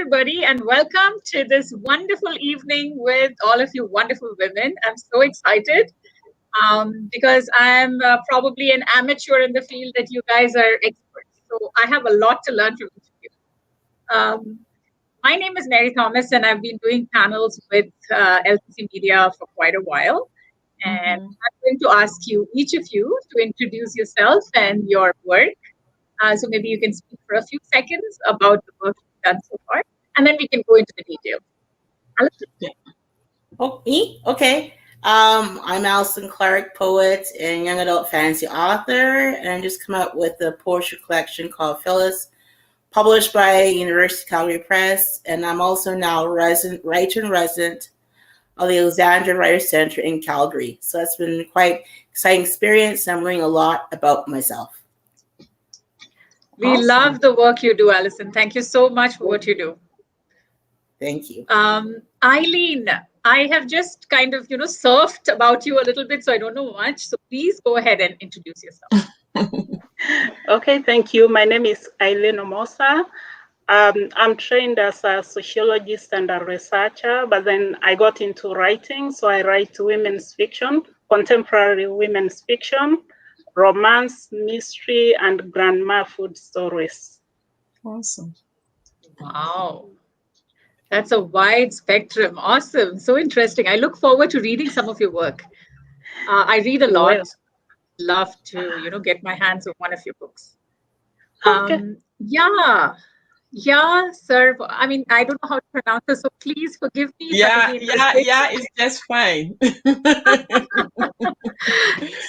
everybody, and welcome to this wonderful evening with all of you wonderful women. I'm so excited because I'm probably an amateur in the field that you guys are experts. So I have a lot to learn from each of you. My name is Mary Thomas, and I've been doing panels with LTC Media for quite a while. And I'm going to ask you, each of you, to introduce yourself and your work. So maybe you can speak for a few seconds about the work you've done so far, and then we can go into the details. Alison? Oh, me? Okay. I'm Alison Clarke, poet and young adult fantasy author, and I just come up with a poetry collection called Phyllis, published by University of Calgary Press, and I'm also now writer-in-resident of the Alexandra Writers Center in Calgary. So that's been quite an exciting experience, and I'm learning a lot about myself. We love the work you do, Alison. Thank you so much for what you do. Thank you. Eileen, I have just kind of, surfed about you a little bit, so I don't know much. So please go ahead and introduce yourself. Okay, thank you. My name is Eileen Omosa. I'm trained as a sociologist and a researcher, but then I got into writing. So I write women's fiction, contemporary women's fiction, romance, mystery, and grandma food stories. Awesome. Wow. That's a wide spectrum. Awesome. So interesting. I look forward to reading some of your work. I read a lot. Well. Love to, get my hands on one of your books. Okay. Yeah, sir. I mean, I don't know how to pronounce it, so please forgive me. It's just fine.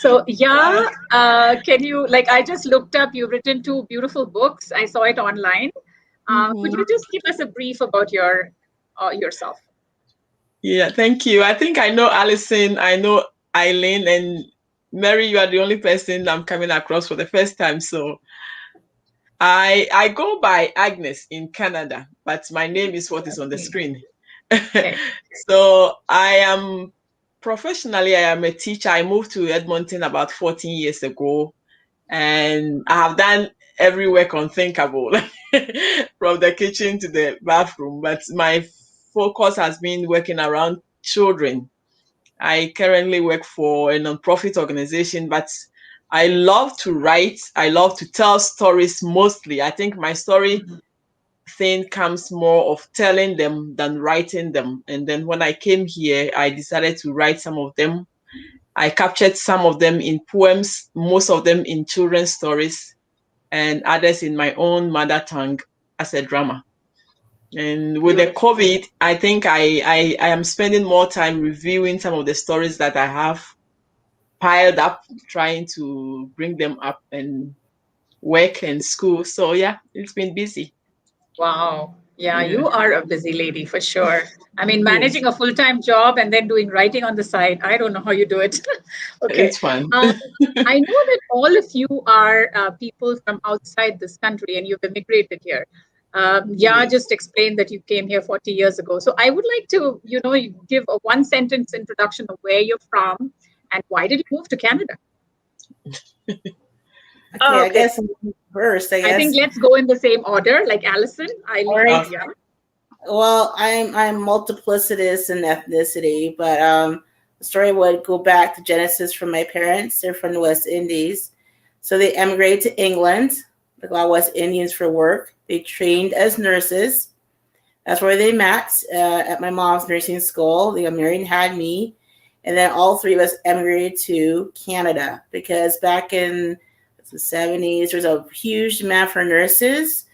So, can you, I just looked up, you've written 2 beautiful books. I saw it online. Could you just give us a brief about yourself? Yeah, thank you. I think I know Alison, I know Eileen, and Mary, you are the only person I'm coming across for the first time. So I go by Agnes in Canada, but my name is what is on the screen. Okay. So professionally, I am a teacher. I moved to Edmonton about 14 years ago, and I have done every work unthinkable, from the kitchen to the bathroom. But my focus has been working around children. I currently work for a nonprofit organization, but I love to write. I love to tell stories mostly. I think my story thing comes more of telling them than writing them. And then when I came here, I decided to write some of them. I captured some of them in poems, most of them in children's stories, and others in my own mother tongue as a drama. And with the COVID, I think I am spending more time reviewing some of the stories that I have piled up, trying to bring them up and work and school. So yeah, it's been busy. Wow. Yeah, you are a busy lady for sure. I mean, managing a full-time job and then doing writing on the side, I don't know how you do it. Okay. It's fun. I know that all of you are people from outside this country and you've immigrated here. Just explained that you came here 40 years ago. So I would like to, give a 1-sentence introduction of where you're from and why did you move to Canada? I guess first, I think let's go in the same order, like Alison, Eileen. Right. Yeah. Well, I'm multiplicitous in ethnicity, but the story would go back to Genesis from my parents. They're from the West Indies. So they emigrated to England, like a lot of West Indians, for work. They trained as nurses. That's where they met, at my mom's nursing school. They got married and had me. And then all 3 of us emigrated to Canada because back in the 70s, there was a huge demand for nurses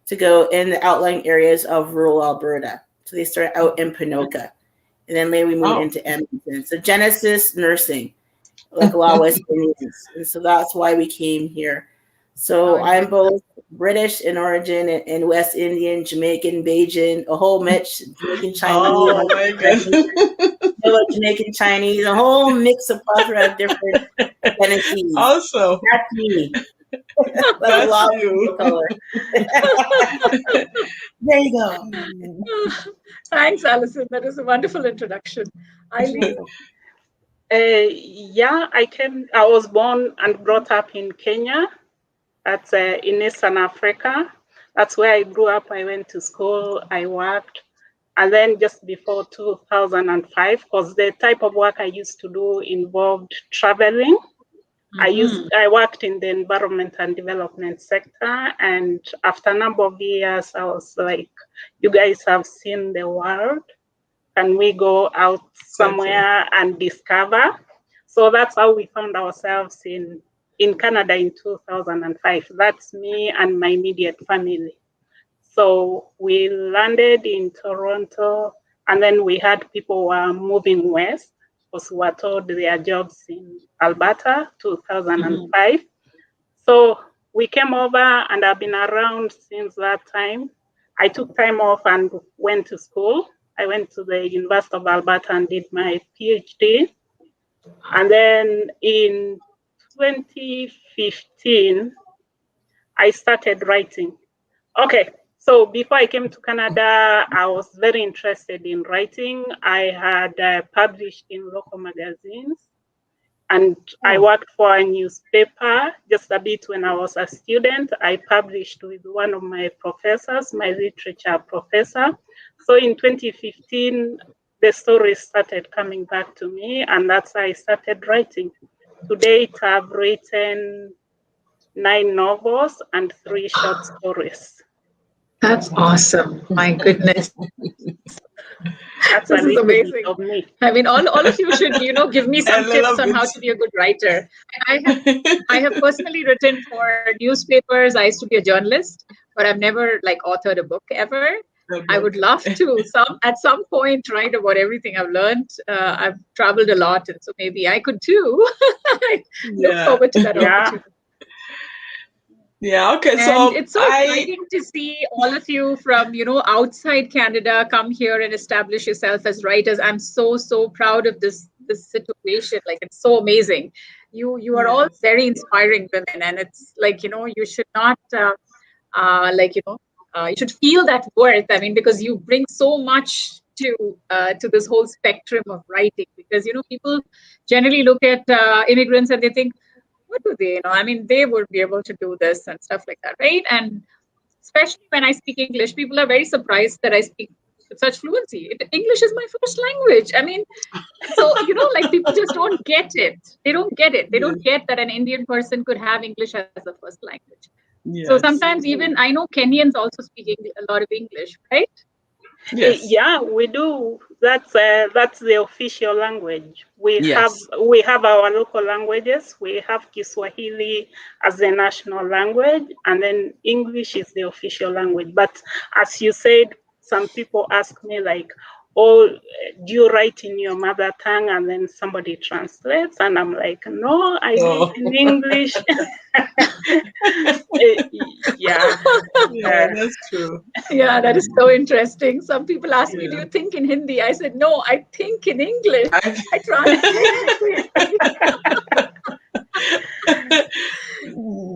to go in the outlying areas of rural Alberta. So they started out in Ponoka. And then later we moved into Edmonton. So Genesis nursing, like a lot of West Indians. And so that's why we came here. So I'm both British in origin and West Indian, Jamaican, Bajan, a whole mix, Jamaican, Chinese. Oh my goodness. Jamaican, Chinese, a whole mix of plethora of different Tennessees. Also, that's me. That's a lot of color. There you go. Thanks, Alison. That is a wonderful introduction. Eileen? I was born and brought up in Kenya. That's in Eastern Africa. That's where I grew up. I went to school, I worked. And then just before 2005, because the type of work I used to do involved traveling. I worked in the environment and development sector, and after a number of years, I was like, you guys have seen the world. Can we go out somewhere and discover? So that's how we found ourselves in Canada in 2005. That's me and my immediate family. So we landed in Toronto, and then we had people who were moving west because we were told their jobs in Alberta, 2005. So we came over, and I've been around since that time. I took time off and went to school. I went to the University of Alberta and did my PhD. And then in 2015, I started writing. Okay, so before I came to Canada, I was very interested in writing. I had published in local magazines, and I worked for a newspaper just a bit when I was a student. I published with one of my professors, my literature professor. So in 2015, the stories started coming back to me, and that's how I started writing. To date, I've written 9 novels and 3 short stories. That's awesome. My goodness. That's this is amazing. Of me. I mean, all of you should, give me some tips on how to be a good writer. I have personally written for newspapers. I used to be a journalist, but I've never authored a book ever. I would love to at some point write about everything I've learned. I've traveled a lot, and so maybe I could too. I look forward to that opportunity. Yeah, okay. And it's so exciting to see all of you from, outside Canada come here and establish yourself as writers. I'm so proud of this situation. It's so amazing. You are all very inspiring women, and it's you should not you should feel that worth. I mean, because you bring so much to this whole spectrum of writing. Because people generally look at immigrants and they think, what do they know? I mean, they would be able to do this and stuff like that, right? And especially when I speak English, people are very surprised that I speak with such fluency. English is my first language. I mean, so, people just don't get it. They don't get it. They don't get that an Indian person could have English as a first language. Yes. So sometimes even, I know Kenyans also speak a lot of English, right? Yes. Yeah, we do. That's the official language. We have our local languages. We have Kiswahili as the national language, and then English is the official language. But as you said, some people ask me do you write in your mother tongue and then somebody translates? And I'm like, no, I do it in English. Yeah, that's true. Yeah, that is so interesting. Some people ask me, do you think in Hindi? I said, no, I think in English. I translate.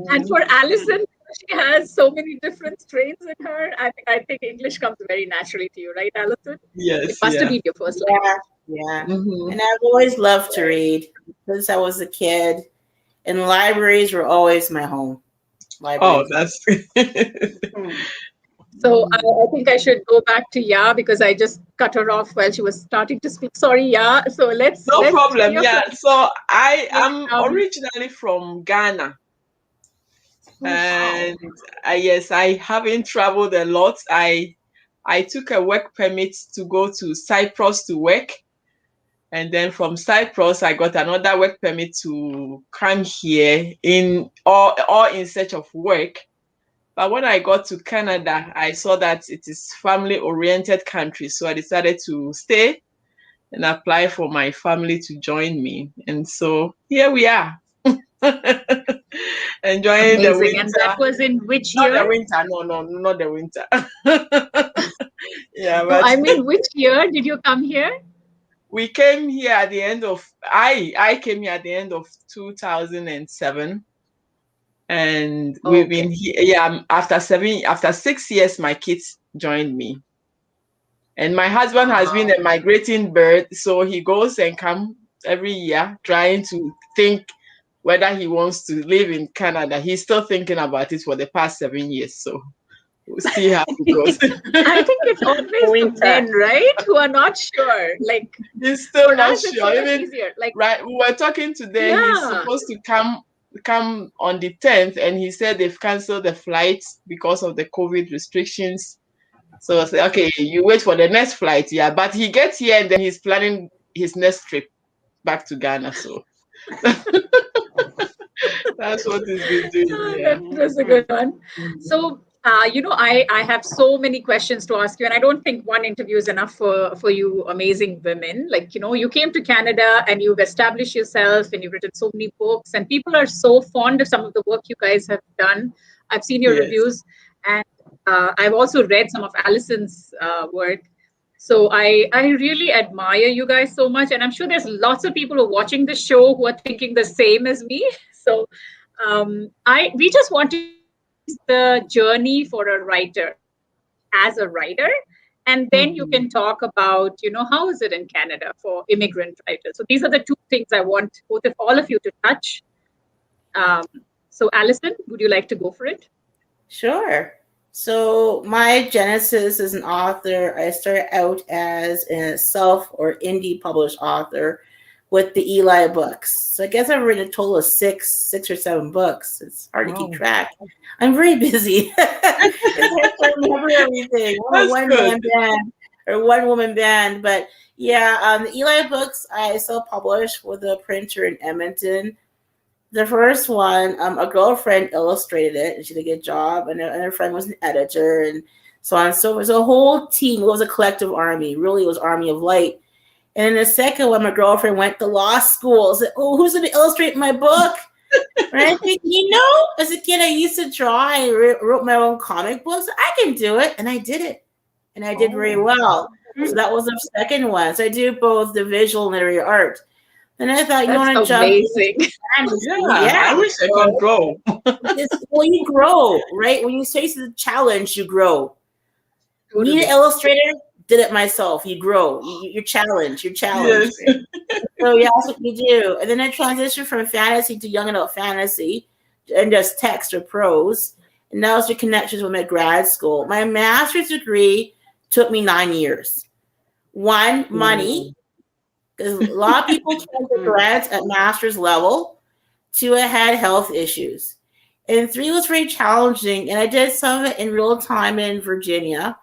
And for Alison, she has so many different strains in her. I think English comes very naturally to you, right, Alison? Yes. It must have been your first language. Yeah. And I've always loved to read since I was a kid. And libraries were always my home. Libraries. Oh, that's So I think I should go back to Ya, because I just cut her off while she was starting to speak. Sorry, Ya. So let's problem. Yeah. So I am originally from Ghana. And yes, I haven't traveled a lot. I took a work permit to go to Cyprus to work. And then from Cyprus, I got another work permit to come here in search of work. But when I got to Canada, I saw that it is family-oriented country. So I decided to stay and apply for my family to join me. And so here we are. Enjoying the winter. And that was in which year? Not the winter. No, not the winter. Yeah, but I mean, which year did you come here? We came here at the end of I came here at the end of 2007, and we've been here. Yeah, after 6 years, my kids joined me, and my husband has been a migrating bird, so he goes and comes every year, trying to think whether he wants to live in Canada. He's still thinking about it for the past 7 years. So We'll see how it goes. I think it's always the men, right, who are not sure. Like, He's still for not us, it's sure. so much Even easier. Like, right, we were talking today. He's yeah. supposed to come on the 10th, and he said they've cancelled the flights because of the COVID restrictions. So I said, okay, you wait for the next flight, yeah. But he gets here, and then he's planning his next trip back to Ghana. So that's what he's been doing. Yeah. That was a good one. So, I have so many questions to ask you, and I don't think one interview is enough for you amazing women. Like, you came to Canada and you've established yourself and you've written so many books, and people are so fond of some of the work you guys have done. I've seen your Yes. reviews, and I've also read some of Alison's work. So I really admire you guys so much, and I'm sure there's lots of people who are watching the show who are thinking the same as me. So we just want to use the journey for a writer as a writer, and then you can talk about how is it in Canada for immigrant writers. So these are the two things I want both of all of you to touch. So Alison, would you like to go for it? Sure. So my genesis as an author, I started out as a self or indie published author with the Eli books. So I guess I've written a total of six or seven books. It's hard to keep track. I'm very busy. It's hard to remember everything. I'm a one-man band or one-woman band. But yeah, the Eli books I self-published with a printer in Edmonton. The first one, a girlfriend illustrated it, and she did a good job, and her friend was an editor, and so on. So it was a whole team. It was a collective army. Really, it was Army of Light. And then the second one, my girlfriend went to law school. I said, "Oh, who's going to illustrate my book?" And I think, as a kid, I used to draw. I wrote my own comic books. I can do it, and I did it, and I did very well. So that was the second one. So I do both the visual and literary art. And I thought, you want to jump? Amazing. Yeah, I wish I could grow. Well, you grow, right? When you face the challenge, you grow. Totally. Need an illustrator? Did it myself. You grow. You're challenged. You're challenged. Yes. So yeah, that's what you do. And then I transitioned from fantasy to young adult fantasy and just text or prose. And that was the connections with my grad school. My master's degree took me 9 years. One, money. Because a lot of people can't get grads at master's level. 2, I had health issues. And 3 was very challenging. And I did some of it in real time in Virginia.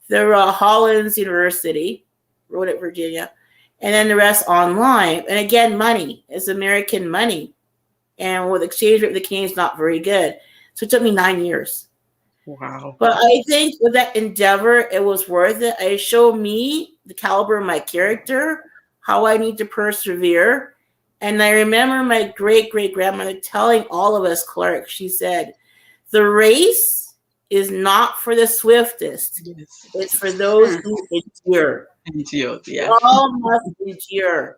The Hollins University, wrote at Virginia. And then the rest online. And again, money. It's American money. And with exchange rate with the Canadians, not very good. So it took me 9 years. Wow. But I think with that endeavor, it was worth it. It showed me the caliber of my character, how I need to persevere. And I remember my great-great-grandmother telling all of us, Clarke, she said, the race is not for the swiftest. Yes. It's for those who endure. Endure, yeah. All must endure.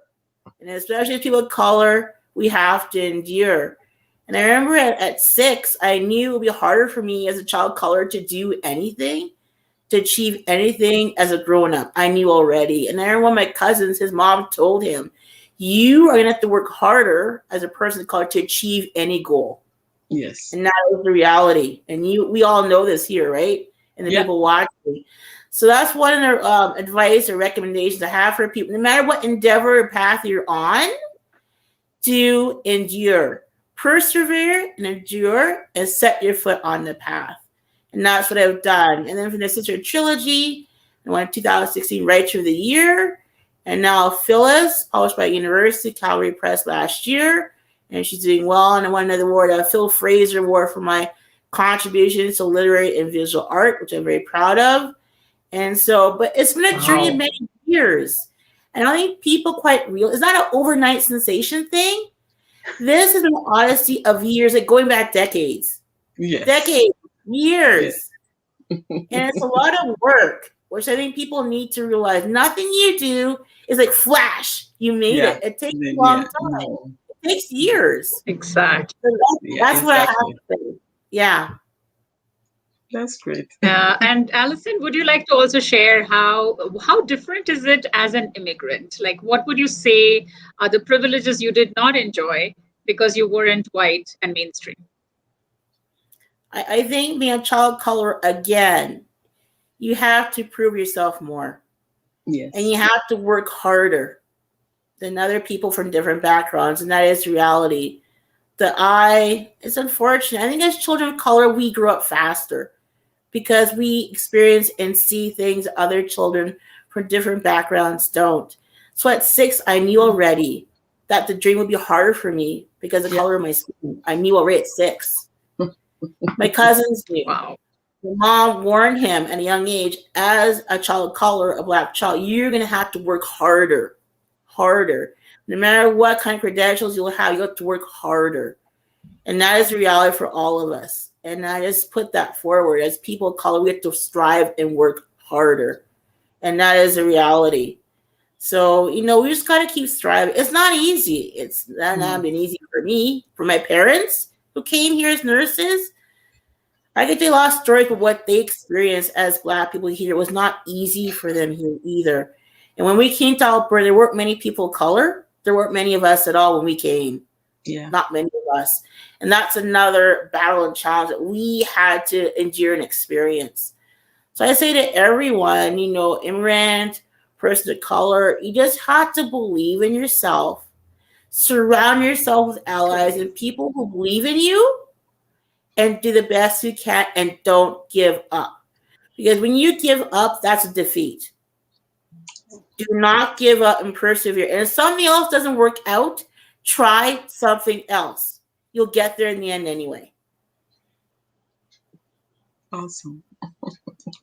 And especially as people of color, we have to endure. And I remember at 6, I knew it would be harder for me as a child of color to do anything, to achieve anything as a grown-up. I knew already. And I remember one of my cousins, his mom told him, you are going to have to work harder as a person of color to achieve any goal. Yes. And that is the reality. And we all know this here, right? And the people watching. So that's one of the advice or recommendations I have for people. No matter what endeavor or path you're on, to endure. Persevere and endure and set your foot on the path. And that's what I've done. And then for the Sister Trilogy, I won 2016 Writer of the Year. And now Phyllis, published by University Calgary Press last year. And she's doing well. And I won another award, a Phil Fraser Award for my contributions to literary and visual art, which I'm very proud of. And so, but it's been a journey of many years. And I think people quite real. It's not an overnight sensation thing. This is an odyssey of years, like going back decades. Yes. Decades, years. Yes. And it's a lot of work, which I think people need to realize. Nothing you do is like flash. You made it. It takes a long time. It takes years. Exactly. So that's what I have to say. Yeah. That's great. And Alison, would you like to also share how different is it as an immigrant? Like, what would you say are the privileges you did not enjoy because you weren't white and mainstream? I think being a child of color, again, you have to prove yourself more. Yes. And you have to work harder than other people from different backgrounds. And that is reality. It's unfortunate. I think as children of color, we grow up faster because we experience and see things other children from different backgrounds don't. So at 6, I knew already that the dream would be harder for me because of the color of my skin. I knew already at 6. My cousins knew. Wow. The mom warned him at a young age, as a child of color, a Black child, you're going to have to work harder. No matter what kind of credentials you'll have, you have to work harder. And that is the reality for all of us. And I just put that forward. As people of color, we have to strive and work harder. And that is a reality. So, we just got to keep striving. It's not easy. It's not been easy for me, for my parents who came here as nurses. I could tell a lot of stories of what they experienced as Black people here. It was not easy for them here either. And when we came to Alberta, there weren't many people of color. There weren't many of us at all when we came. Yeah. Not many of us. And that's another battle and challenge that we had to endure and experience. So I say to everyone, immigrant, person of color, you just have to believe in yourself. Surround yourself with allies and people who believe in you, and do the best you can and don't give up. Because when you give up, that's a defeat. Do not give up and persevere. And if something else doesn't work out, try something else. You'll get there in the end anyway. Awesome.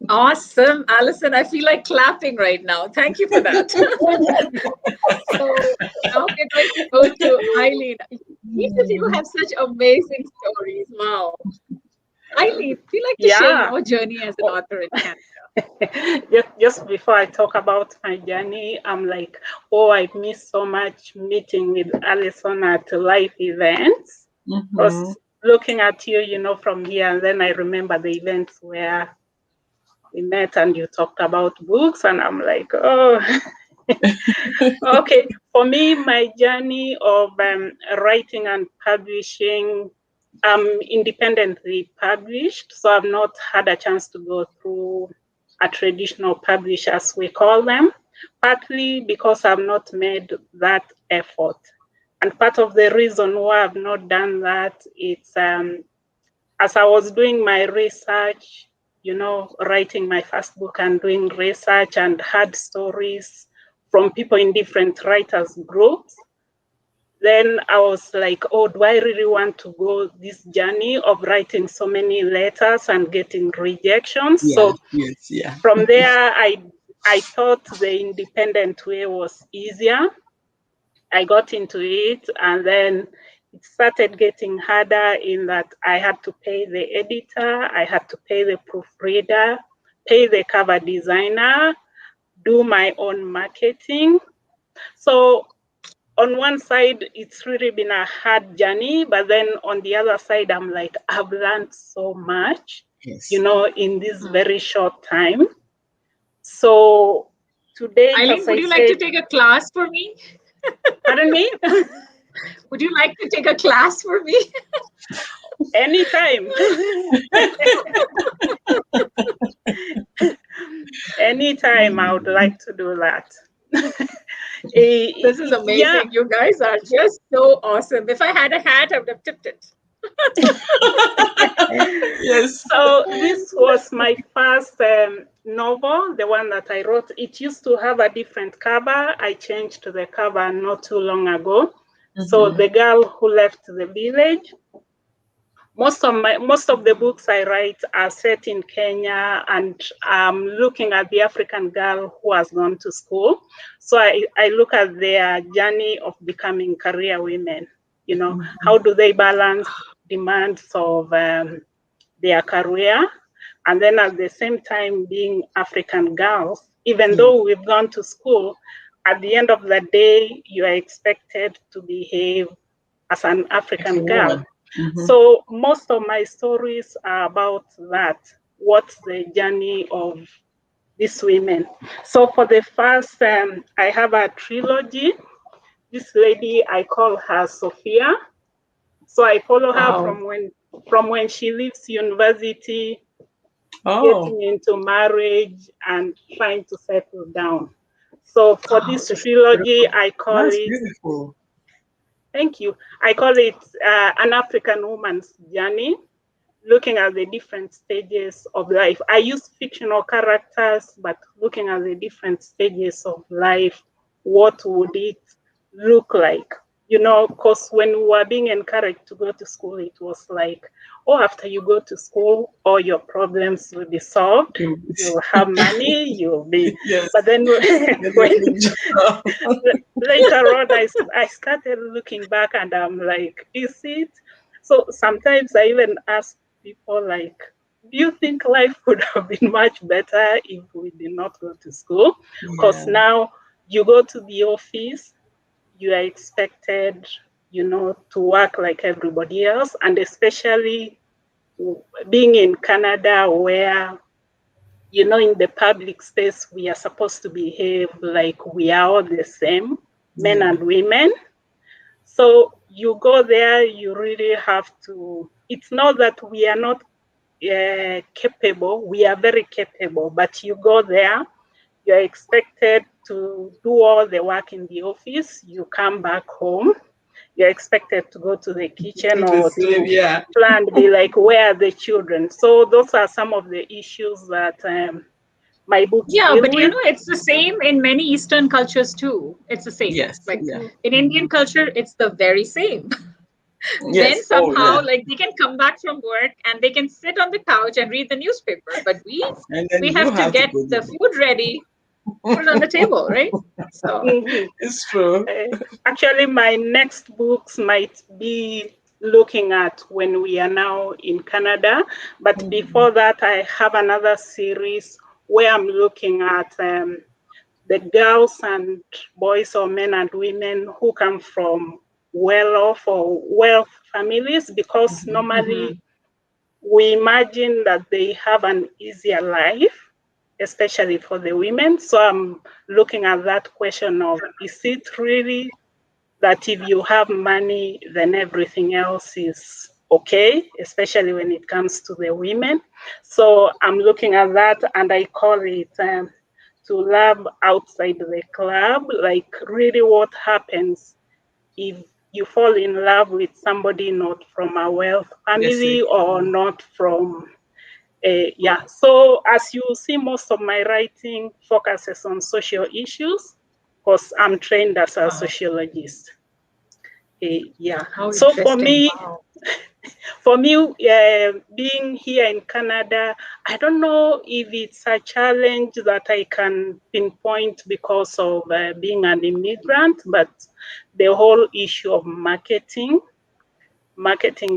Awesome. Alison, I feel like clapping right now. Thank you for that. So now we're going to go to Eileen. Each of you have such amazing stories. Wow. Eileen, would you like to share your journey as an author in Canada? Just before I talk about my journey, I'm like, I miss so much meeting with Alison at live events. Mm-hmm. I was looking at you, from here, and then I remember the events where we met and you talked about books, and I'm like, okay. For me, my journey of writing and publishing, independently published, so I've not had a chance to go through a traditional publisher, as we call them, partly because I've not made that effort. And part of the reason why I've not done that, it's as I was doing my research, writing my first book and doing research, and heard stories from people in different writers groups, then I was like, do I really want to go this journey of writing so many letters and getting rejections? From there, I thought the independent way was easier. I got into it, and then it started getting harder in that I had to pay the editor, I had to pay the proofreader, pay the cover designer, do my own marketing. So on one side, it's really been a hard journey, but then on the other side, I'm like, I've learned so much, in this very short time. So today, Eileen, would you like to take a class for me? Pardon me? Would you like to take a class for me? Anytime. Anytime, I would like to do that. This is amazing. Yeah. You guys are just so awesome. If I had a hat, I would have tipped it. Yes. So this was my first novel, the one that I wrote. It used to have a different cover. I changed the cover not too long ago. Mm-hmm. So The Girl Who Left the Village. Most of the books I write are set in Kenya, and I'm looking at the African girl who has gone to school. So I look at their journey of becoming career women. Mm-hmm. How do they balance demands of their career, and then at the same time being African girls, even though we've gone to school, at the end of the day, you are expected to behave as an African girl. Mm-hmm. So most of my stories are about that. What's the journey of these women? So for the first, I have a trilogy. This lady, I call her Sophia. So I follow her Wow. from when she leaves university, Oh, getting into marriage and trying to settle down. So for Oh, this that's trilogy, beautiful. I call that's it, beautiful. thank you, I call it an African woman's journey, looking at the different stages of life. I use fictional characters, but looking at the different stages of life, what would it look like? You know, because when we were being encouraged to go to school, it was like, oh, after you go to school, all your problems will be solved. You'll have money, you'll be. Yes. But then when Job. later on, I started looking back and I'm like, is it? So sometimes I even ask people like, do you think life would have been much better if we did not go to school? Because Yeah. now you go to the office, you are expected, you know, to work like everybody else, and especially being in Canada where, you know, in the public space, we are supposed to behave like we are all the same, men Yeah. and women. So you go there, you really have to, it's not that we are not capable, we are very capable, but you go there, you're expected to do all the work in the office, you come back home, you're expected to go to the kitchen To the or slave, to yeah. plan, be like, where are the children? So those are some of the issues that my books Yeah, deal but you with. know, it's the same in many Eastern cultures too. It's the same. Yes. Like Yeah. in Indian culture, it's the very same. Men Yes. Oh, somehow yeah. like they can come back from work and they can sit on the couch and read the newspaper, but And then we you have to have to get go the there. food ready, put it on the table, right? So Mhm. It's true. Actually, my next books might be looking at when we are now in Canada. But before that, I have another series where I'm looking at the girls and boys or men and women who come from well-off or wealth families, because mhm. normally we imagine that they have an easier life, especially for the women. So I'm looking at that question of, is it really that if you have money, then everything else is okay, especially when it comes to the women? So I'm looking at that and I call it to love outside the club, like really what happens if you fall in love with somebody not from a wealth Yes. family or not from yeah. So as you see, most of my writing focuses on social issues because I'm trained as a Wow, sociologist. Yeah. how So for interesting. me, Wow. being here in Canada, I don't know if it's a challenge that I can pinpoint because of being an immigrant, but the whole issue of marketing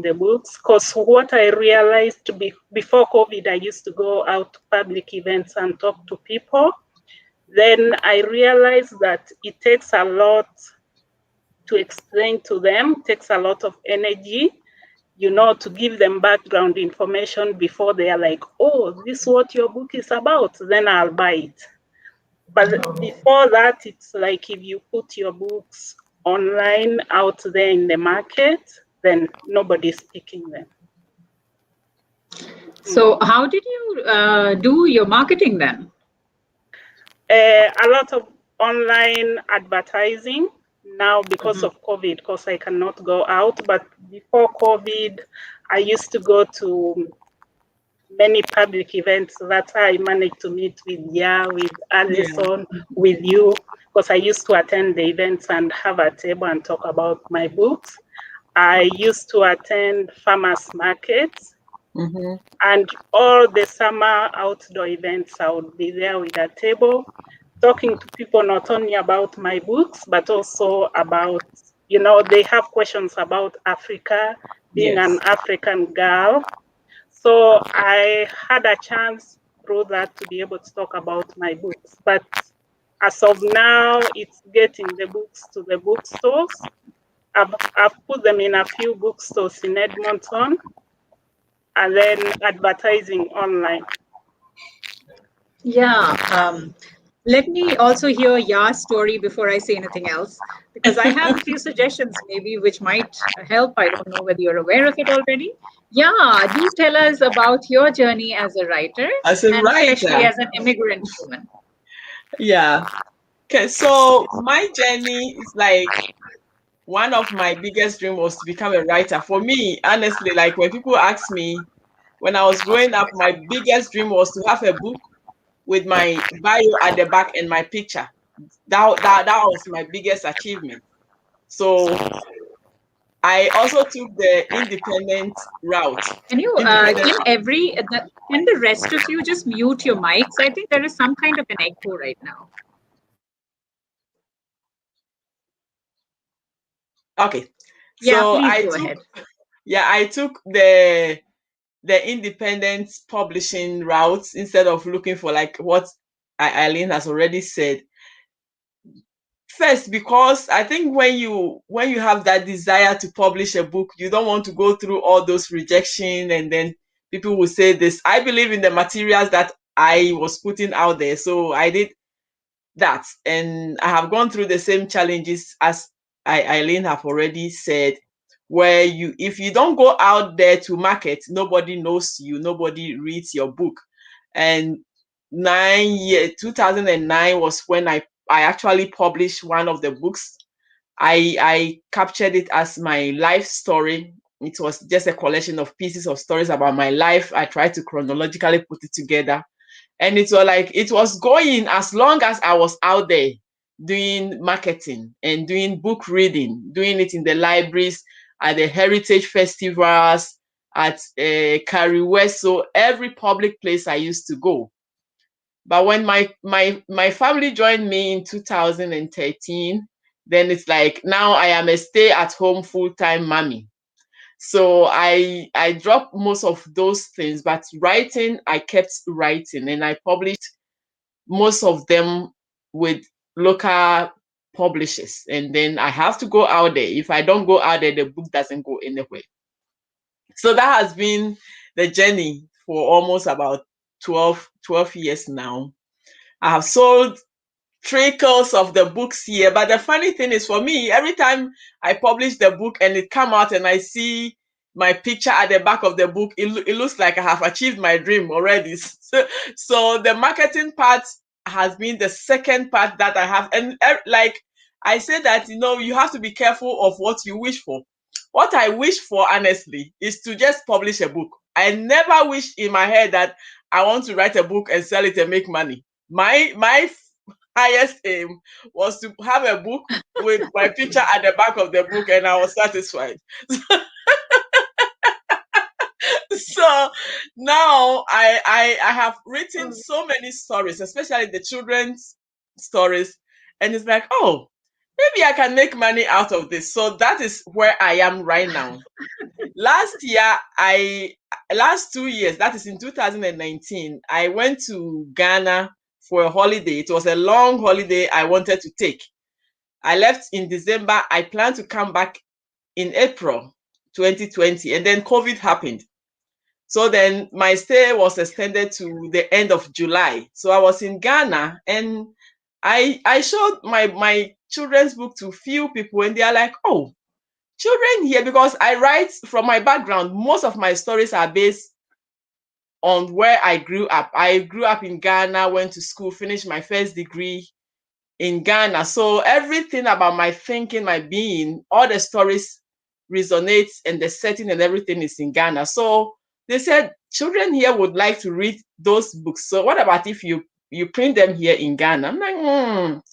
the books. Because what I realized before COVID, I used to go out to public events and talk to people. Then I realized that it takes a lot to explain to them, takes a lot of energy, you know, to give them background information before they are like, oh, this is what your book is about, then I'll buy it. But before that, it's like if you put your books online out there in the market, then nobody's picking them. So how did you do your marketing then? A lot of online advertising now because of COVID, because I cannot go out. But before COVID, I used to go to many public events. That's how I managed to meet with with Yeah. Alison, with you, because I used to attend the events and have a table and talk about my books. I used to attend farmers markets. Mm-hmm. And all the summer outdoor events, I would be there with a table, talking to people not only about my books, but also about, you know, they have questions about Africa, being an Yes. African girl. So I had a chance through that to be able to talk about my books. But as of now, it's getting the books to the bookstores. I've put them in a few bookstores in Edmonton and then advertising online. Yeah. Let me also hear your story before I say anything else, because I have a few suggestions maybe which might help. I don't know whether you're aware of it already. Yeah, do tell us about your journey as a writer As a and especially writer. as an immigrant woman. Yeah. Okay, so my journey is like one of my biggest dreams was to become a writer. For me, honestly, like when people ask me when I was growing up, my biggest dream was to have a book with my bio at the back and my picture. That was my biggest achievement. So I also took the independent route. Can you, Independent. can the rest of you just mute your mics? I think there is some kind of an echo right now. Okay. Yeah, So please go ahead. I took the independent publishing route instead of looking for like what Eileen has already said. First, because I think when you have that desire to publish a book, you don't want to go through all those rejection and then people will say this. I believe in the materials that I was putting out there, so I did that, and I have gone through the same challenges as Eileen have already said, where if you don't go out there to market, nobody knows you, nobody reads your book. And 2009 was when I actually published one of the books. I captured it as my life story. It was just a collection of pieces of stories about my life. I tried to chronologically put it together, and it was going as long as I was out there doing marketing and doing book reading, doing it in the libraries, at the heritage festivals, at Carrie West, so every public place I used to go. But when my family joined me in 2013, then it's like now I am a stay-at-home full-time mommy. So I dropped most of those things, but writing, I kept writing, and I published most of them with local publishers. And then I have to go out there. If I don't go out there, the book doesn't go anywhere. So that has been the journey for almost about 12 years now. I have sold trickles of the books here. But the funny thing is, for me, every time I publish the book and it come out and I see my picture at the back of the book, it looks like I have achieved my dream already. So the marketing part has been the second part that I have. And like I say that, you have to be careful of what you wish for. What I wish for, honestly, is to just publish a book. I never wish in my head that I want to write a book and sell it and make money. My highest aim was to have a book with my picture at the back of the book, and I was satisfied. So now I have written so many stories, especially the children's stories, and it's like, oh, maybe I can make money out of this. So that is where I am right now. Last 2 years, that is in 2019, I went to Ghana for a holiday. It was a long holiday I wanted to take. I left in December. I planned to come back in April 2020, and then COVID happened. So then my stay was extended to the end of July. So I was in Ghana, and I showed my children's book to few people, and they are like, oh, children here, because I write from my background. Most of my stories are based on where I grew up. I grew up in Ghana, went to school, finished my first degree in Ghana. So everything about my thinking, my being, all the stories resonate, and the setting and everything is in Ghana. So they said children here would like to read those books. So what about if you print them here in Ghana? I'm like,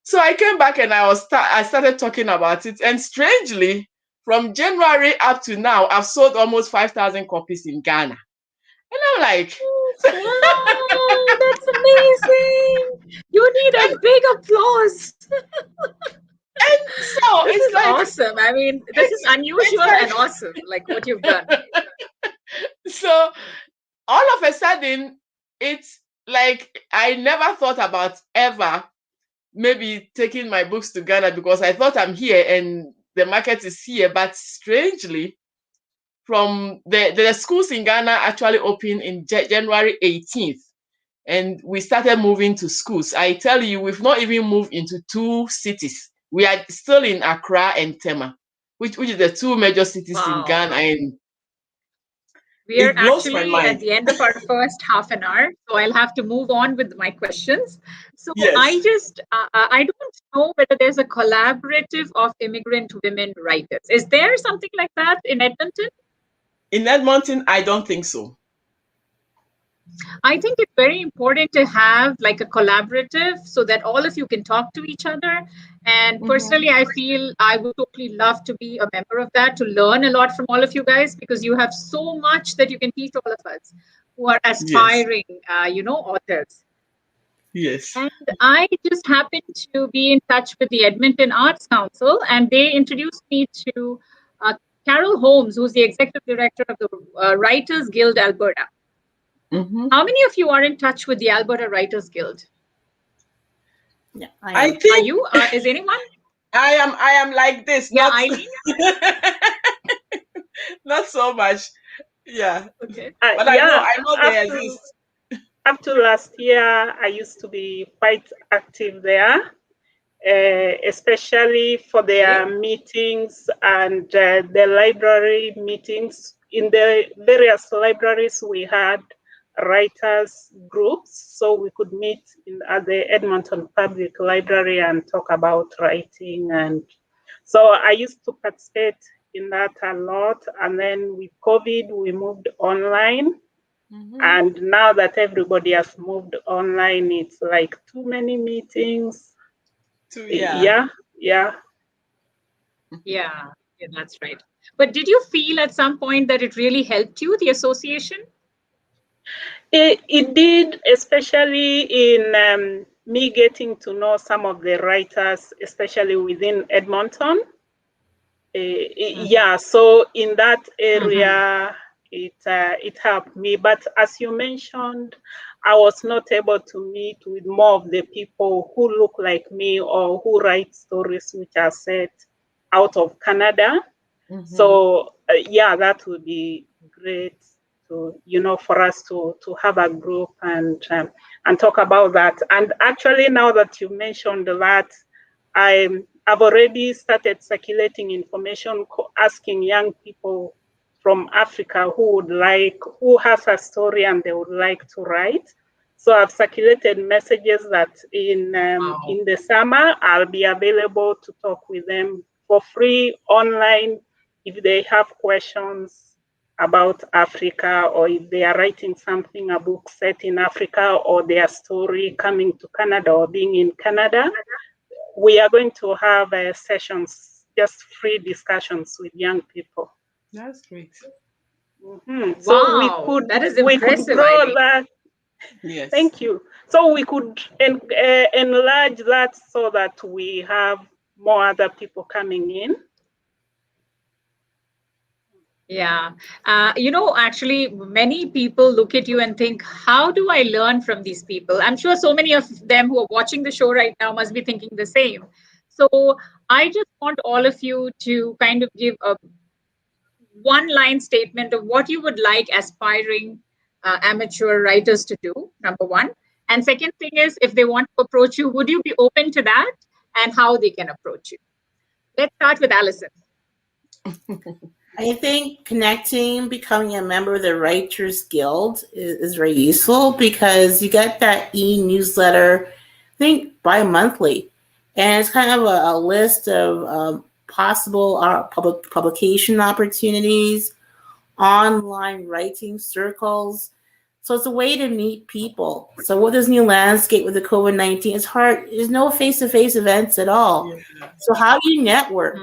So I came back and I started talking about it. And strangely, from January up to now, I've sold almost 5,000 copies in Ghana. And I'm like, Wow, that's amazing. You need a big applause. so This it's is like, awesome. I mean, this is unusual and awesome, like what you've done. So all of a sudden, it's like I never thought about ever maybe taking my books to Ghana, because I thought I'm here and the market is here. But strangely, from the schools in Ghana actually opened in January 18th. and we started moving to schools. I tell you, we've not even moved into 2 cities. We are still in Accra and Tema, which is the 2 major cities in Wow. Ghana, and We are it blows my actually at mind. the end of our first half an hour, so I'll have to move on with my questions. So Yes. I don't know whether there's a collaborative of immigrant women writers. Is there something like that in Edmonton? In Edmonton, I don't think so. I think it's very important to have like a collaborative so that all of you can talk to each other. And personally, I feel I would totally love to be a member of that, to learn a lot from all of you guys, because you have so much that you can teach all of us who are aspiring, authors. Yes. And I just happened to be in touch with the Edmonton Arts Council, and they introduced me to Carol Holmes, who's the executive director of the Writers Guild Alberta. How many of you are in touch with the Alberta Writers Guild? Yeah, I think. Are you? Is anyone? I am like this. Yeah, not, Eileen? Not so much. Yeah. Okay. But I know they exist. Up to last year, I used to be quite active there, especially for their meetings and the library meetings. In the various libraries, we had writers groups, so we could meet at the Edmonton Public Library and talk about writing. And so I used to participate in that a lot. And then with COVID, we moved online. And now that everybody has moved online, it's like too many meetings. Yeah, that's right. But did you feel at some point that it really helped you, the association? It did, especially in me getting to know some of the writers, especially within Edmonton. Yeah, so in that area, it helped me. But as you mentioned, I was not able to meet with more of the people who look like me or who write stories which are set out of Canada. So yeah, that would be great to, for us to have a group and talk about that. And actually, now that you mentioned that, I've already started circulating information, asking young people from Africa who has a story and they would like to write. So I've circulated messages that in the summer, I'll be available to talk with them for free online if they have questions about Africa, or if they are writing something, a book set in Africa, or their story coming to Canada or being in Canada. We are going to have sessions, just free discussions with young people. That's great. So that is impressive. We could grow that. Yes. Thank you. So we could enlarge that so that we have more other people coming in. Yeah. Actually, many people look at you and think, how do I learn from these people? I'm sure so many of them who are watching the show right now must be thinking the same. So I just want all of you to kind of give a one-line statement of what you would like aspiring amateur writers to do, number one. And second thing is, if they want to approach you, would you be open to that, and how they can approach you? Let's start with Alison. I think connecting, becoming a member of the Writers Guild is very useful, because you get that e-newsletter, I think bi-monthly, and it's kind of a list of possible publication opportunities, online writing circles. So it's a way to meet people. So with this new landscape with the COVID-19, it's hard. There's no face-to-face events at all. Yeah. So how do you network?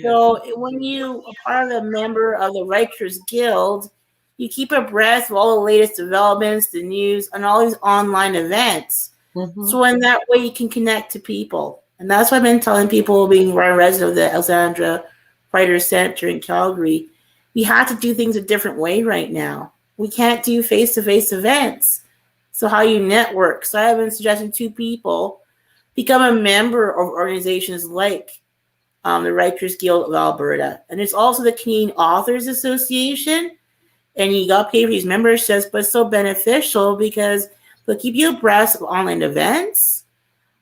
So when you are part of a member of the Writers Guild, you keep abreast of all the latest developments, the news, and all these online events. So in that way, you can connect to people. And that's what I've been telling people, being a resident of the Alexandra Writers Center in Calgary. We have to do things a different way right now. We can't do face-to-face events. So how you network? So I've been suggesting 2 people become a member of organizations like the Writers Guild of Alberta. And there's also the Canadian Authors Association. And you got to pay for these memberships, but it's so beneficial because They'll keep you abreast of online events,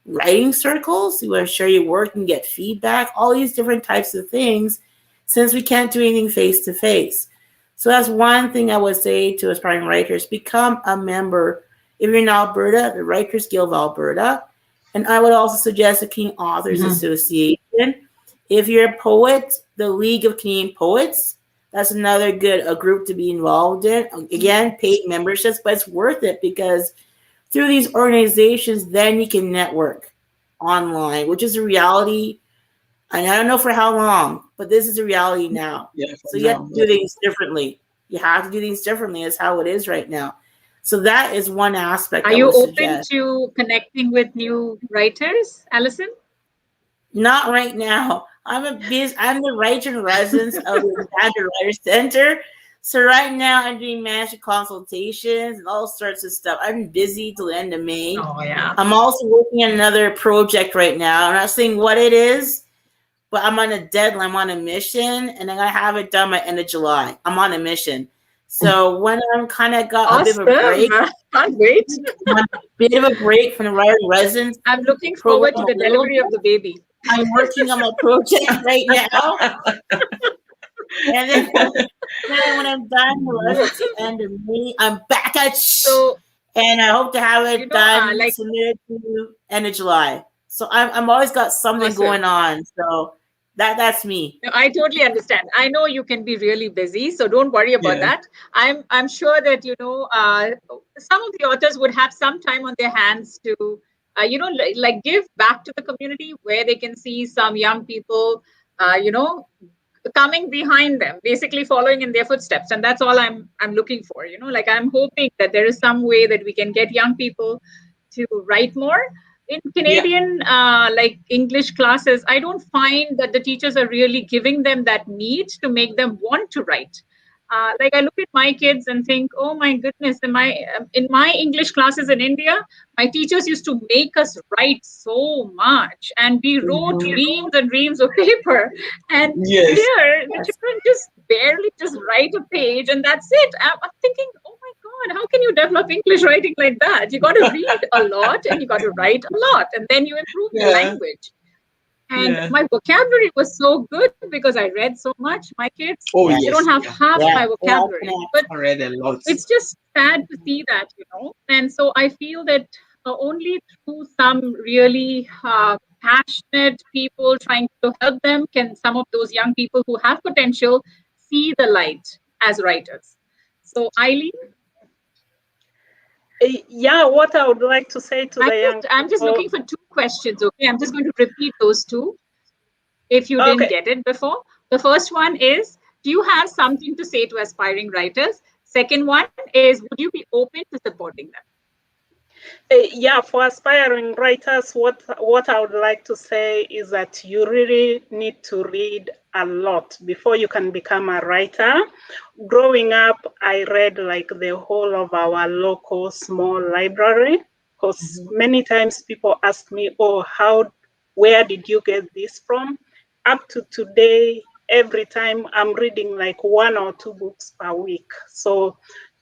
writing circles, you want to share your work and get feedback, all these different types of things, since we can't do anything face to face. So that's one thing I would say to aspiring writers: become a member. If you're in Alberta, the Writers Guild of Alberta, and I would also suggest the Canadian Authors Association. If you're a poet, the League of Canadian Poets, that's another good group to be involved in. Again, paid memberships, but it's worth it because through these organizations, then you can network online, which is a reality. And I don't know for how long, but this is a reality now. Yeah, so you have to do things differently. You have to do things differently. That's how it is right now. So that is one aspect. Are you open to connecting with new writers, Alison? Not right now. I'm the writer in residence of the Alberta Writer Center. So right now I'm doing management consultations and all sorts of stuff. I'm busy till the end of May. Oh yeah. I'm also working on another project right now. I'm not saying what it is, but I'm on a deadline. I'm on a mission, and I'm gonna have it done by end of July. I'm on a mission. So when I'm kind of got a bit of a break, can't wait. a bit of a break from the writer in residence. I'm looking forward to the delivery of the baby. I'm working on my project right now. And then when I'm done, at the end of May, I'm back at and I hope to have it done submitted to end of July. So I'm always got something going on. So that's me. No, I totally understand. I know you can be really busy, so don't worry about that. I'm sure that some of the authors would have some time on their hands to like give back to the community, where they can see some young people coming behind them, basically following in their footsteps. And that's all I'm looking for. I'm hoping that there is some way that we can get young people to write more. In Canadian English classes, I don't find that the teachers are really giving them that need to make them want to write. I look at my kids and think, oh my goodness, in my English classes in India, my teachers used to make us write so much, and we wrote reams and reams of paper. And here, the children just barely just write a page, and that's it. I'm thinking, oh my God, how can you develop English writing like that? You got to read a lot, and you got to write a lot, and then you improve your language. And my vocabulary was so good because I read so much. My kids, they don't have half my vocabulary. But I read a lot. It's just sad to see that, And so I feel that only through some really passionate people trying to help them can some of those young people who have potential see the light as writers. So Eileen? What I would like to say to the young people. I'm just looking for two questions, okay? I'm just going to repeat those two if you didn't get it before. The first one is, do you have something to say to aspiring writers? Second one is, would you be open to supporting them? For aspiring writers, what I would like to say is that you really need to read a lot before you can become a writer. Growing up, I read the whole of our local small library, because many times people ask me, where did you get this from? Up to today, every time I'm reading 1 or 2 books per week. So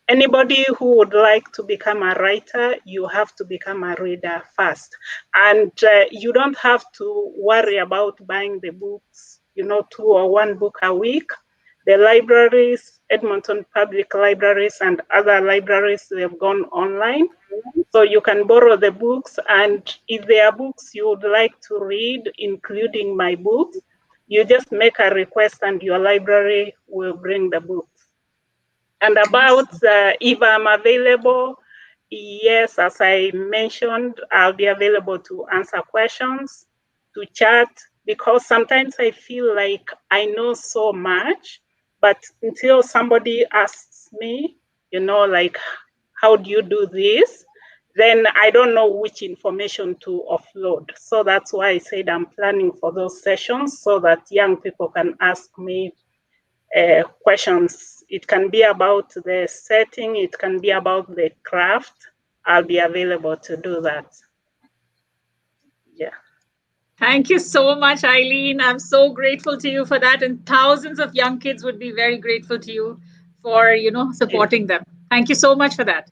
anybody who would like to become a writer, you have to become a reader first. And you don't have to worry about buying the books, 2 or 1 book a week. The libraries, Edmonton Public Libraries and other libraries, they've gone online. So you can borrow the books, and if there are books you would like to read, including my book, you just make a request and your library will bring the books. And about if I'm available, yes, as I mentioned, I'll be available to answer questions, to chat, because sometimes I feel like I know so much, but until somebody asks me, how do you do this? Then I don't know which information to offload. So that's why I said I'm planning for those sessions so that young people can ask me questions. It can be about the setting, it can be about the craft. I'll be available to do that. Thank you so much, Eileen. I'm so grateful to you for that. And thousands of young kids would be very grateful to you for, supporting them. Thank you so much for that.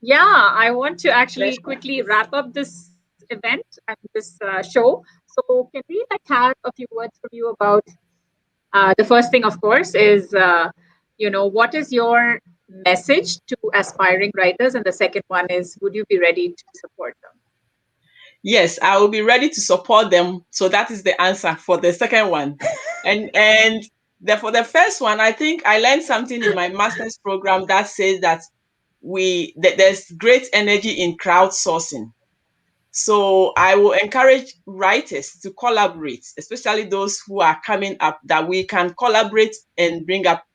Yeah, I want to actually quickly wrap up this event and this show. So, can we have a few words from you about the first thing, of course, is what is your message to aspiring writers, and the second one is, would you be ready to support them? Yes, I will be ready to support them. So that is the answer for the second one. For the first one, I think I learned something in my master's program that says that there's great energy in crowdsourcing. So I will encourage writers to collaborate, especially those who are coming up, that we can collaborate and bring up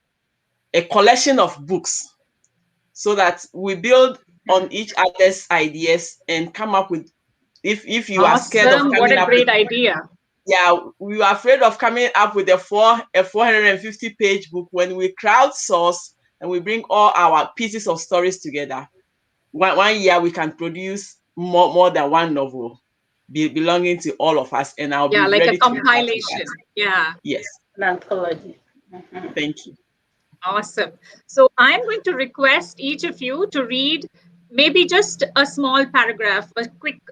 a collection of books so that we build on each other's ideas and come up with, if you are scared of Awesome. What coming a up great with, idea. yeah, we are afraid of coming up with a 450-page book. When we crowdsource and we bring all our pieces of stories together, one year we can produce more than one novel belonging to all of us, and I'll be like ready a to be part of compilation. that. Yeah. Yes. An anthology. Thank you. Awesome. So I'm going to request each of you to read maybe just a small paragraph, a quick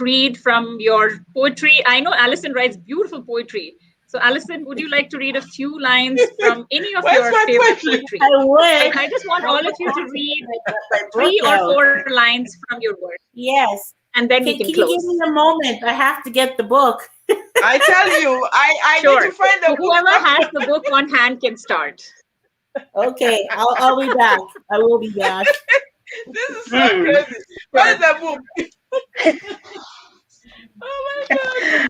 read from your poetry. I know Alison writes beautiful poetry. So Alison, would you like to read a few lines from any of your favorite poetry? I would. I just want all of you to read 3 or 4 lines from your work. Yes. And then we can you close. give me a moment? I have to get the book. I tell you, I Sure. need to find the book. Whoever has the book on hand can start. Okay, I'll be back. I will be back. This is so crazy. Where's the book? Oh my God.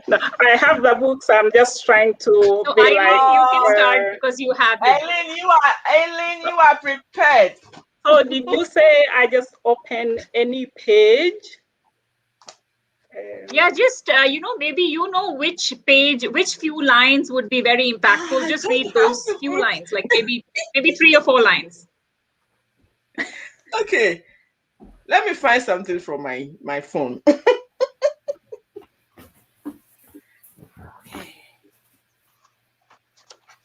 No, I have the books. I'm just trying to So be Eileen, like. you can start because you have it. Eileen, you are prepared. So did you say I just open any page? Yeah, just maybe which page, which few lines would be very impactful. Just read those few lines, like maybe 3 or 4 lines. Okay, let me find something from my phone.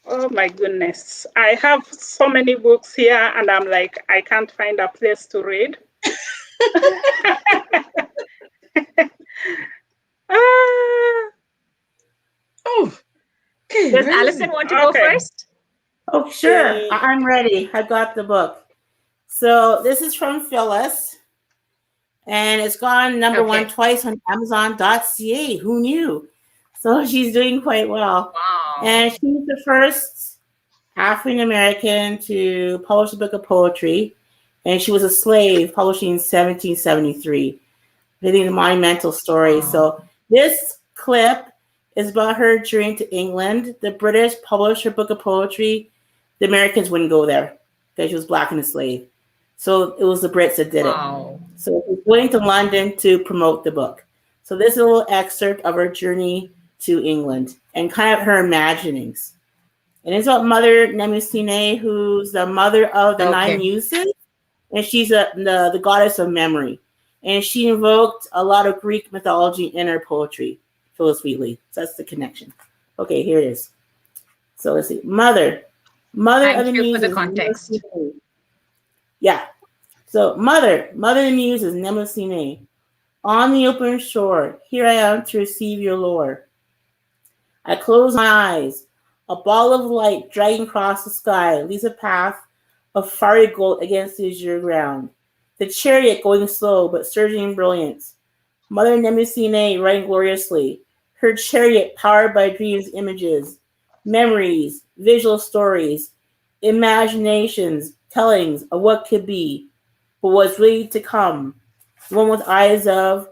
Oh my goodness. I have so many books here and I'm like, I can't find a place to read. Oh, okay. Does Alison want to go first? Oh, sure. I'm ready. I got the book. So this is from Phyllis. And it's gone number 1 twice on Amazon.ca. Who knew? So she's doing quite well. Wow. And she's the first African American to publish a book of poetry. And she was a slave, publishing in 1773. I think a monumental story. Wow. So this clip is about her journey to England. The British published her book of poetry. The Americans wouldn't go there because she was black and a slave. So it was the Brits that did it. So she's going to London to promote the book. So this is a little excerpt of her journey to England and kind of her imaginings. And it's about Mother Nemusine, who's the mother of the 9 Muses. And she's the goddess of memory. And she invoked a lot of Greek mythology in her poetry, Phyllis Wheatley. So that's the connection. Okay, here it is. So let's see. Mother of the Muses. For the context. Yeah. So mother of the Muses, Nemusine. On the open shore, here I am to receive your lore. I close my eyes. A ball of light dragging across the sky leads a path of fiery gold against the azure ground. The chariot going slow but surging in brilliance. Mother Nemusine riding gloriously. Her chariot powered by dreams, images, memories, visual stories, imaginations, tellings of what could be, but what's really to come. One with eyes of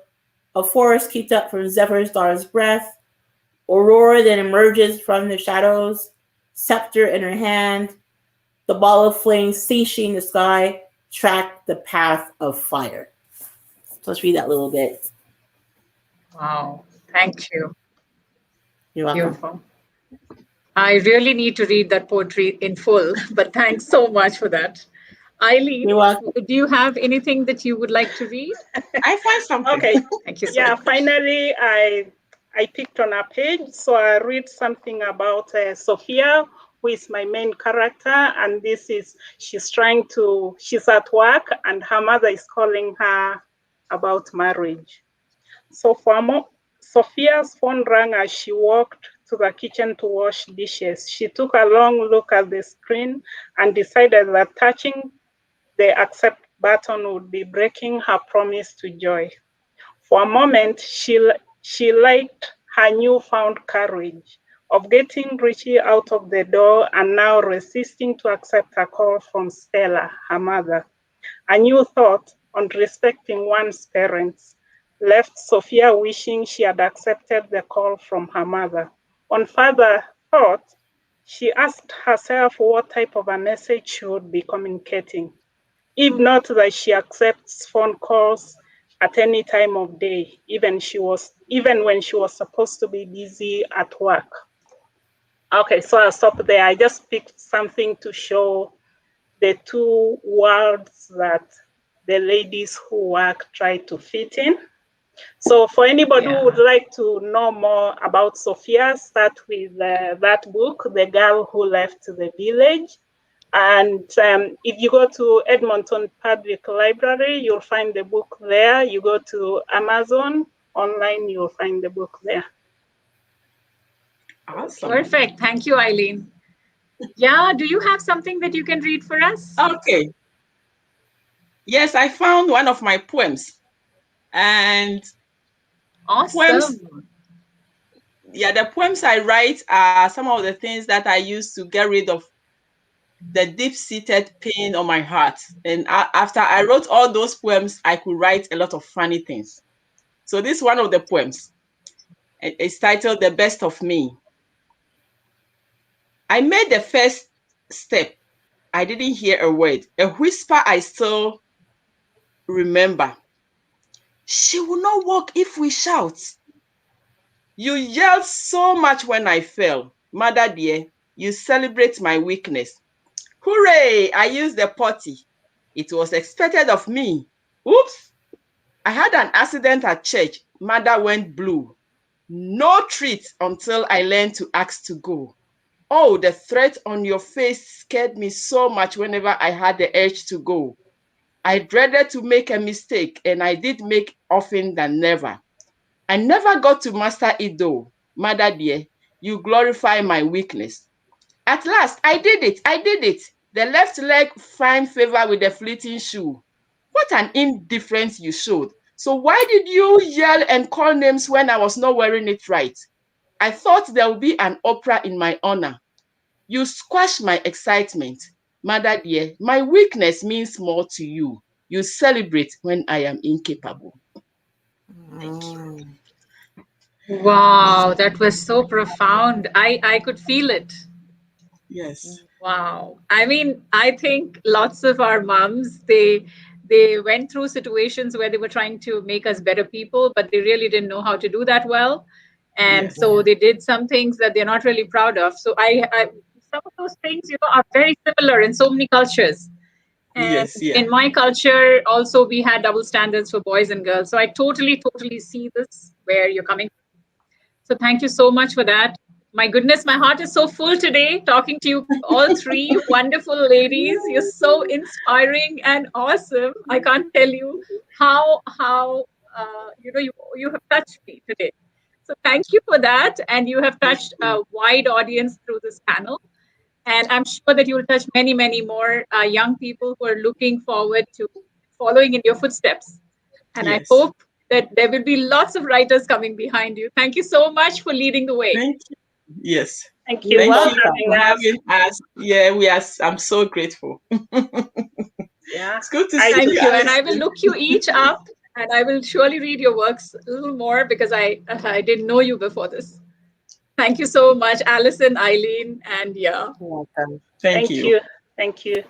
a forest kicked up from Zephyr's daughter's breath, aurora that emerges from the shadows, scepter in her hand, the ball of flame satiating the sky, track the path of fire. So let's read that a little bit. Wow, thank you. You're welcome. Beautiful. I really need to read that poetry in full, but thanks so much for that. Eileen, do you have anything that you would like to read? I find something. Okay. Thank you so much. much. Finally, I picked on a page, so I read something about Sophia, who is my main character, and she's at work, and her mother is calling her about marriage. So Sophia's phone rang as she walked to the kitchen to wash dishes. She took a long look at the screen and decided that touching the accept button would be breaking her promise to Joy. For a moment, she liked her newfound courage of getting Richie out of the door and now resisting to accept a call from Stella, her mother. A new thought on respecting one's parents left Sophia wishing she had accepted the call from her mother. On further thought, she asked herself what type of a message she would be communicating, if not that she accepts phone calls at any time of day, even when she was supposed to be busy at work. Okay, so I'll stop there. I just picked something to show the two worlds that the ladies who work try to fit in. So for anybody who would like to know more about Sophia, start with that book, The Girl Who Left the Village. And if you go to Edmonton Public Library, you'll find the book there. You go to Amazon online, you'll find the book there. Awesome. Perfect. Thank you, Eileen. Yeah, do you have something that you can read for us? Okay. Yes, I found one of my poems. And awesome. The poems I write are some of the things that I use to get rid of the deep-seated pain on my heart. And after I wrote all those poems, I could write a lot of funny things. So this is one of the poems. It's titled The Best of Me. I made the first step. I didn't hear a word. A whisper I still remember. She will not walk if we shout. You yelled so much when I fell. Mother dear, you celebrate my weakness. Hooray! I used the potty. It was expected of me. Oops! I had an accident at church. Mother went blue. No treat until I learned to ask to go. Oh, the threat on your face scared me so much whenever I had the urge to go. I dreaded to make a mistake, and I did make often than never. I never got to master it though. Mother dear, you glorify my weakness. At last, I did it. The left leg find favor with the fleeting shoe. What an indifference you showed. So why did you yell and call names when I was not wearing it right? I thought there would be an opera in my honor. You squashed my excitement. Mother dear, my weakness means more to you. You celebrate when I am incapable. Thank you. Wow, that was so profound. I could feel it. Yes. Wow. I mean, I think lots of our moms, they went through situations where they were trying to make us better people, but they really didn't know how to do that well. And so they did some things that they're not really proud of. So I some of those things, are very similar in so many cultures. And in my culture, also, we had double standards for boys and girls. So I totally see this, where you're coming from. So thank you so much for that. My goodness, my heart is so full today talking to you all three wonderful ladies. You're so inspiring and awesome. I can't tell you how you have touched me today. So thank you for that. And you have touched a wide audience through this panel. And I'm sure that you will touch many, many more young people who are looking forward to following in your footsteps. And I hope that there will be lots of writers coming behind you. Thank you so much for leading the way. Thank you. Yes. Thank you. Thank you for having us. Yeah, I'm so grateful. Yeah. It's good to see you. Thank you. And I will look you each up, and I will surely read your works a little more, because I didn't know you before this. Thank you so much, Alison, Eileen, and Thank you. Thank you.